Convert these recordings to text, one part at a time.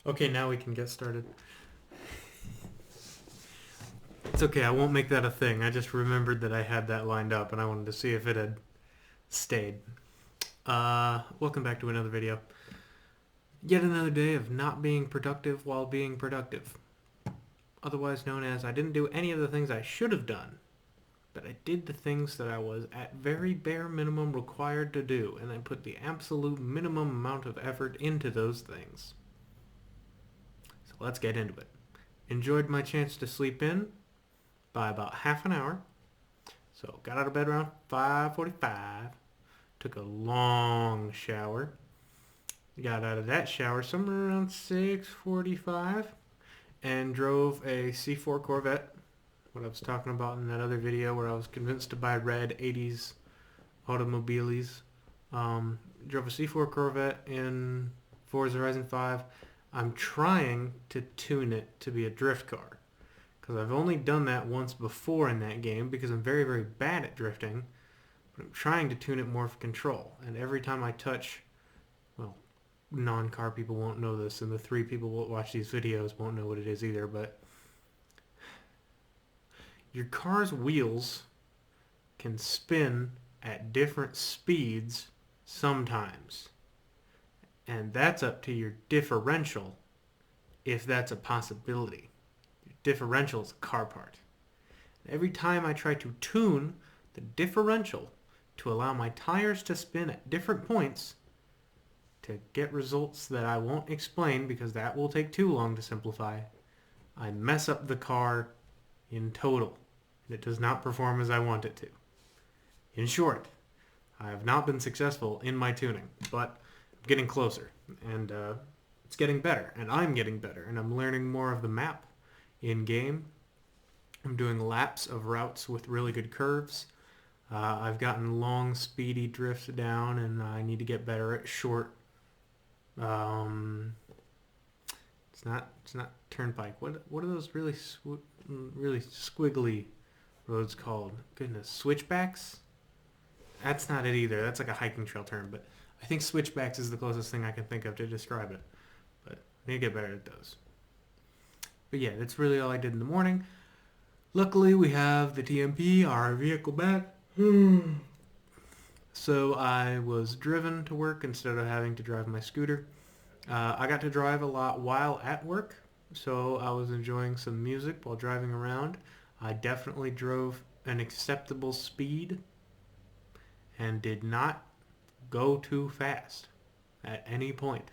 Okay, now we can get started. It's okay, I won't make that a thing. I just remembered that I had that lined up and I wanted to see if it had stayed. Welcome back to another video. Yet another day of not being productive while being productive. Otherwise known as I didn't do any of the things I should have done, but I did the things that I was at very bare minimum required to do, and then put the absolute minimum amount of effort into those things. So let's get into it. Enjoyed my chance to sleep in by about half an hour. So got out of bed around 5:45. Took a long shower. Got out of that shower somewhere around 6:45 and drove a C4 Corvette. What I was talking about in that other video where I was convinced to buy red 80s automobiles. Drove a C4 Corvette in Forza Horizon 5. I'm trying to tune it to be a drift car, because I've only done that once before in that game because I'm very, very bad at drifting, but I'm trying to tune it more for control. And every time I touch, well, non-car people won't know this, and the 3 people who watch these videos won't know what it is either, but your car's wheels can spin at different speeds sometimes. And that's up to your differential, if that's a possibility. Your differential is a car part. Every time I try to tune the differential to allow my tires to spin at different points to get results that I won't explain because that will take too long to simplify, I mess up the car in total. And it does not perform as I want it to. In short, I have not been successful in my tuning, but I'm getting closer, and it's getting better, and I'm getting better, and I'm learning more of the map in-game. I'm doing laps of routes with really good curves. I've gotten long, speedy drifts down, and I need to get better at short. It's not turnpike. What are those really squiggly roads called? Goodness, switchbacks? That's not it either. That's like a hiking trail term, but I think switchbacks is the closest thing I can think of to describe it. But I need to get better at those. But yeah, that's really all I did in the morning. Luckily, we have the TMP, our vehicle back. So I was driven to work instead of having to drive my scooter. I got to drive a lot while at work, so I was enjoying some music while driving around. I definitely drove an acceptable speed and did not go too fast at any point.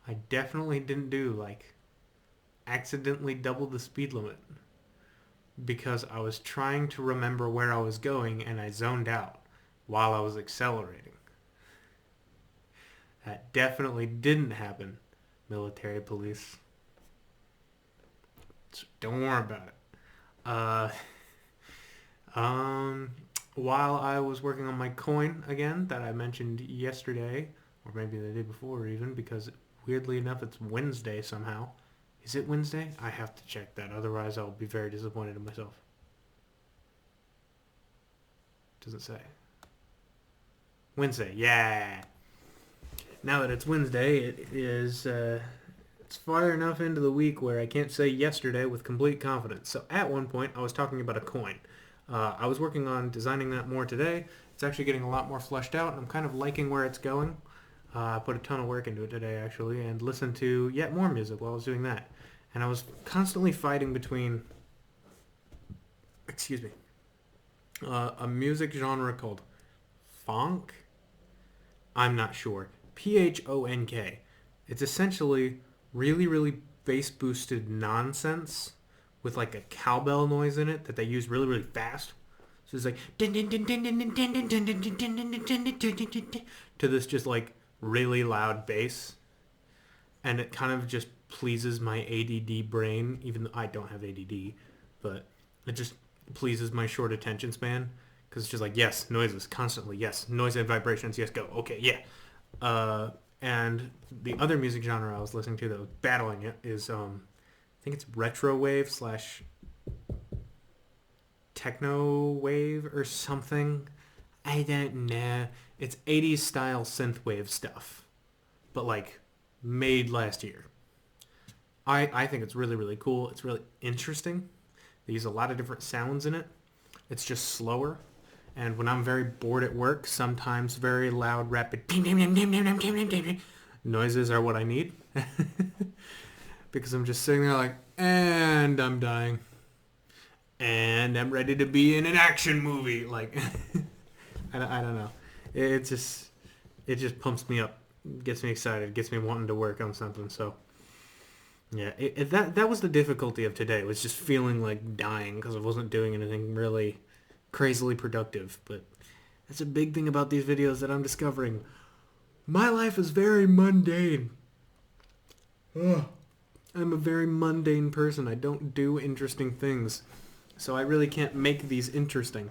I definitely didn't do accidentally double the speed limit because I was trying to remember where I was going and I zoned out while I was accelerating. That definitely didn't happen, military police. So don't worry about it. While I was working on my coin again that I mentioned yesterday, or maybe the day before even, because weirdly enough it's Wednesday somehow. Is it Wednesday? I have to check that, otherwise I'll be very disappointed in myself. Doesn't say. Wednesday, yeah. Now that it's Wednesday, it is it's far enough into the week where I can't say yesterday with complete confidence. So at one point I was talking about a coin. I was working on designing that more today. It's actually getting a lot more fleshed out, and I'm kind of liking where it's going. I put a ton of work into it today, actually, and listened to yet more music while I was doing that. And I was constantly fighting between, excuse me, a music genre called funk. I'm not sure. Phonk. It's essentially really, really bass-boosted nonsense with like a cowbell noise in it that they use really, really fast. So it's like to this just like really loud bass, and it kind of just pleases my ADD brain, even though I don't have ADD, but it just pleases my short attention span because it's just like, yes, noises constantly, yes, noise and vibrations, yes, go, okay, yeah. And the other music genre I was listening to that was battling it is I think it's retro wave slash techno wave or something. I don't know. It's 80s style synthwave stuff, but like made last year. I think it's really, really cool. It's really interesting. They use a lot of different sounds in it. It's just slower. And when I'm very bored at work, sometimes very loud, rapid noises are what I need. Because I'm just sitting there like, and I'm dying. And I'm ready to be in an action movie. Like, I don't know. It just pumps me up. Gets me excited. Gets me wanting to work on something. So, yeah. That was the difficulty of today. Was just feeling like dying because I wasn't doing anything really crazily productive. But that's a big thing about these videos that I'm discovering. My life is very mundane. Ugh. I'm a very mundane person. I don't do interesting things. So I really can't make these interesting.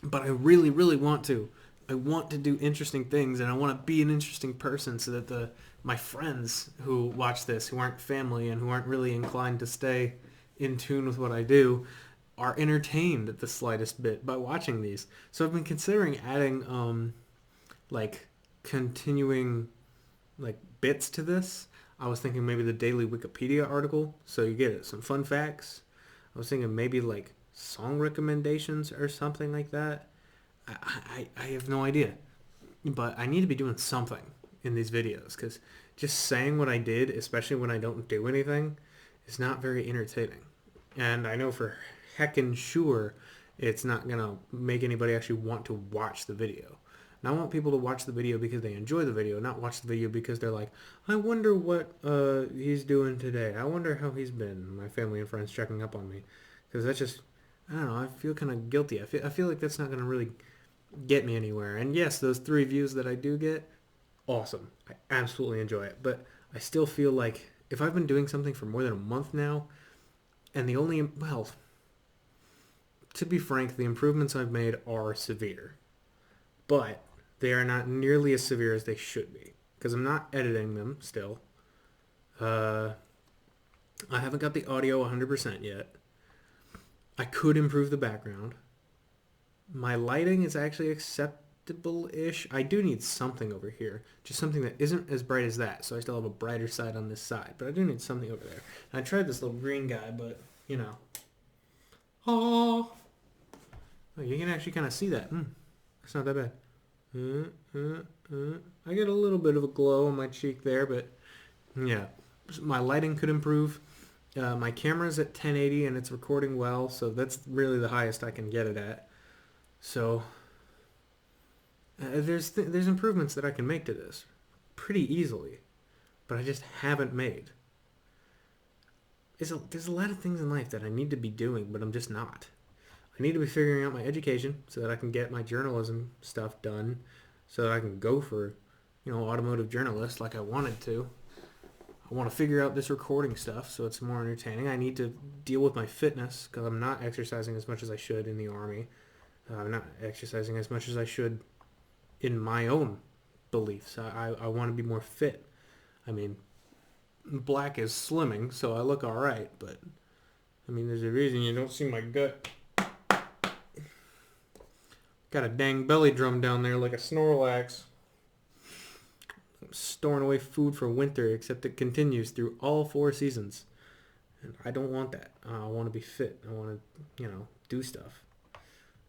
But I really, really want to. I want to do interesting things, and I want to be an interesting person so that my friends who watch this, who aren't family and who aren't really inclined to stay in tune with what I do, are entertained at the slightest bit by watching these. So I've been considering adding like continuing like bits to this. I was thinking maybe the daily Wikipedia article, so you get some fun facts. I was thinking maybe like song recommendations or something like that. I have no idea. But I need to be doing something in these videos because just saying what I did, especially when I don't do anything, is not very entertaining. And I know for heckin' sure it's not going to make anybody actually want to watch the video. And I want people to watch the video because they enjoy the video, not watch the video because they're like, I wonder what he's doing today. I wonder how he's been. My family and friends checking up on me. Because that's just, I don't know, I feel kind of guilty. I feel like that's not going to really get me anywhere. And yes, those 3 views that I do get, awesome. I absolutely enjoy it. But I still feel like if I've been doing something for more than a month now, and the only, well, to be frank, the improvements I've made are severe. But they are not nearly as severe as they should be. Because I'm not editing them still. I haven't got the audio 100% yet. I could improve the background. My lighting is actually acceptable-ish. I do need something over here. Just something that isn't as bright as that. So I still have a brighter side on this side. But I do need something over there. And I tried this little green guy, but, you know. Oh, you can actually kind of see that. It's not that bad. I get a little bit of a glow on my cheek there, but yeah, my lighting could improve. My camera's at 1080 and it's recording well, so that's really the highest I can get it at. So there's improvements that I can make to this pretty easily, but I just haven't made. There's a lot of things in life that I need to be doing, but I'm just not. I need to be figuring out my education so that I can get my journalism stuff done so that I can go for, automotive journalist like I wanted to. I want to figure out this recording stuff so it's more entertaining. I need to deal with my fitness because I'm not exercising as much as I should in the Army. I'm not exercising as much as I should in my own beliefs. I want to be more fit. I mean, black is slimming, so I look all right, but there's a reason you don't see my gut. Got a dang belly drum down there like a Snorlax. I'm storing away food for winter, except it continues through all 4 seasons. And I don't want that. I want to be fit. I want to, do stuff.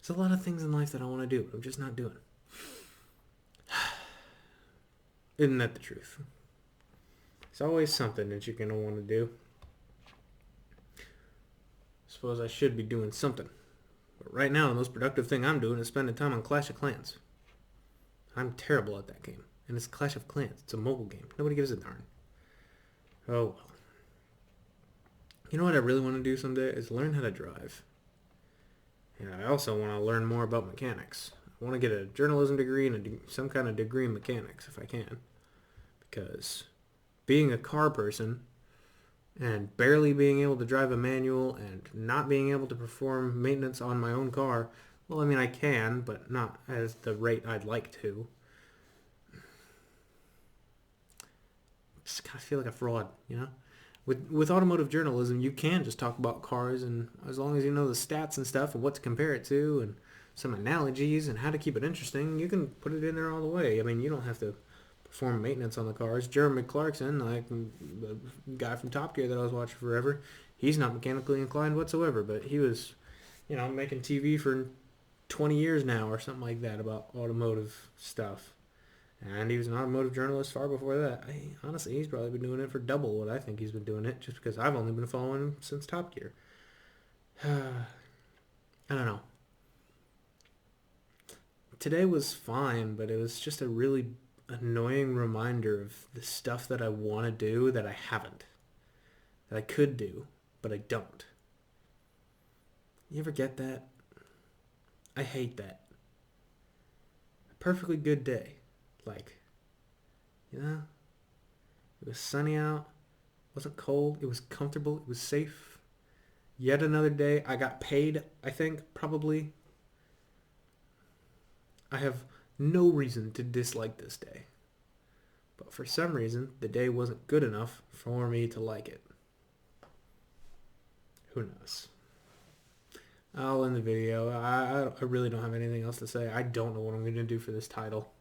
There's a lot of things in life that I want to do, but I'm just not doing. Isn't that the truth? There's always something that you're going to want to do. Suppose I should be doing something. But right now, the most productive thing I'm doing is spending time on Clash of Clans. I'm terrible at that game. And it's Clash of Clans. It's a mobile game. Nobody gives a darn. Oh, well. You know what I really want to do someday is learn how to drive. And I also want to learn more about mechanics. I want to get a journalism degree and some kind of degree in mechanics if I can. Because being a car person and barely being able to drive a manual and not being able to perform maintenance on my own car, well, I can, but not at the rate I'd like to. Just kind of feel like a fraud, With automotive journalism, you can just talk about cars, and as long as you know the stats and stuff and what to compare it to and some analogies and how to keep it interesting, you can put it in there all the way. You don't have to perform maintenance on the cars. Jeremy Clarkson, like the guy from Top Gear that I was watching forever, he's not mechanically inclined whatsoever, but he was, making TV for 20 years now or something like that about automotive stuff. And he was an automotive journalist far before that. Honestly, he's probably been doing it for double what I think he's been doing it, just because I've only been following him since Top Gear. I don't know. Today was fine, but it was just a really annoying reminder of the stuff that I want to do that I haven't. That I could do, but I don't. You ever get that? I hate that. A perfectly good day. It was sunny out. It wasn't cold. It was comfortable. It was safe. Yet another day. I got paid, I think, probably. I have no reason to dislike this day. But for some reason, the day wasn't good enough for me to like it. Who knows? I'll end the video. I really don't have anything else to say. I don't know what I'm going to do for this title.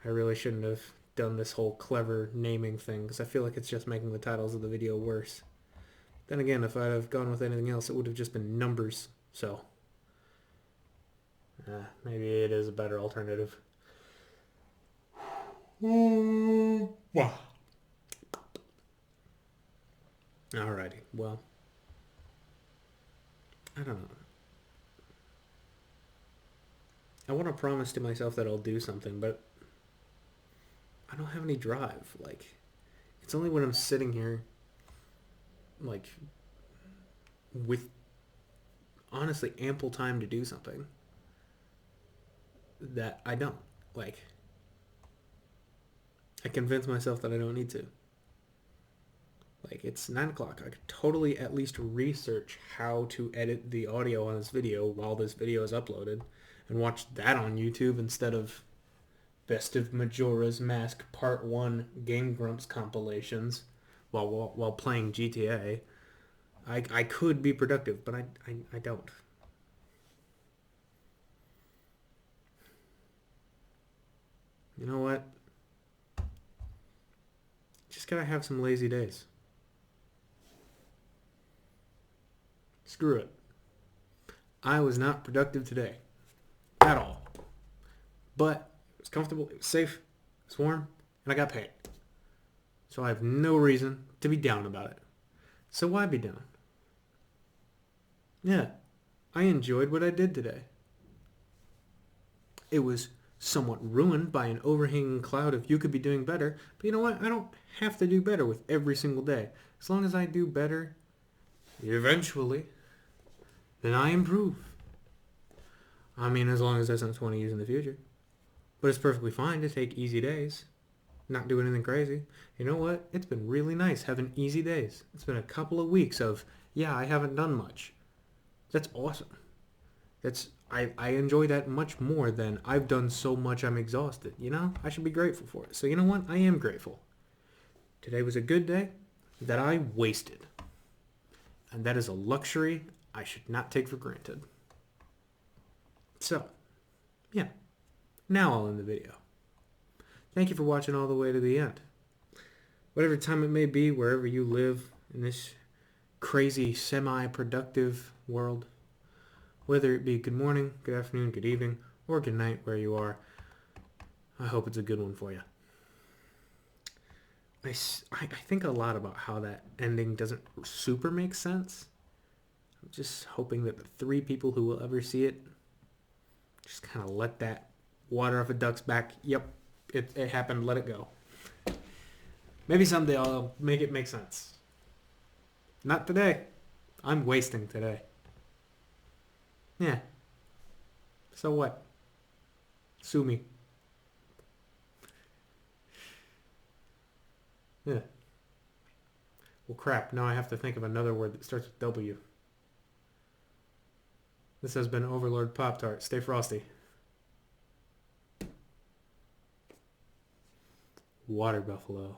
I really shouldn't have done this whole clever naming thing, because I feel like it's just making the titles of the video worse. Then again, if I'd have gone with anything else, it would have just been numbers. So, maybe it is a better alternative. Alrighty, well, I don't know. I want to promise to myself that I'll do something, but I don't have any drive. It's only when I'm sitting here, with honestly ample time to do something, that I don't. I convince myself that I don't need to. It's 9 o'clock. I could totally at least research how to edit the audio on this video while this video is uploaded and watch that on YouTube instead of Best of Majora's Mask Part 1 Game Grumps compilations while playing GTA. I could be productive, but I don't. You know what? Just gotta have some lazy days. Screw it. I was not productive today. At all. But it was comfortable, it was safe, it was warm, and I got paid. So I have no reason to be down about it. So why be down? Yeah, I enjoyed what I did today. It was somewhat ruined by an overhanging cloud of you could be doing better, but you know what? I don't have to do better with every single day. As long as I do better, eventually, then I improve. I mean, as long as that's not 20 years in the future. But it's perfectly fine to take easy days. Not do anything crazy. You know what? It's been really nice having easy days. It's been a couple of weeks of, I haven't done much. That's awesome. I enjoy that much more than I've done so much I'm exhausted. I should be grateful for it. So you know what? I am grateful. Today was a good day that I wasted. And that is a luxury I should not take for granted. So, now I'll end the video. Thank you for watching all the way to the end. Whatever time it may be, wherever you live in this crazy, semi-productive world, whether it be good morning, good afternoon, good evening, or good night where you are, I hope it's a good one for you. I think a lot about how that ending doesn't super make sense. I'm just hoping that the 3 people who will ever see it just kind of let that water off a duck's back. Yep, it happened, let it go. Maybe someday I'll make it make sense. Not today. I'm wasting today. Yeah. So what? Sue me. Yeah. Well, crap. Now I have to think of another word that starts with W. This has been Overlord Pop-Tart. Stay frosty. Water buffalo.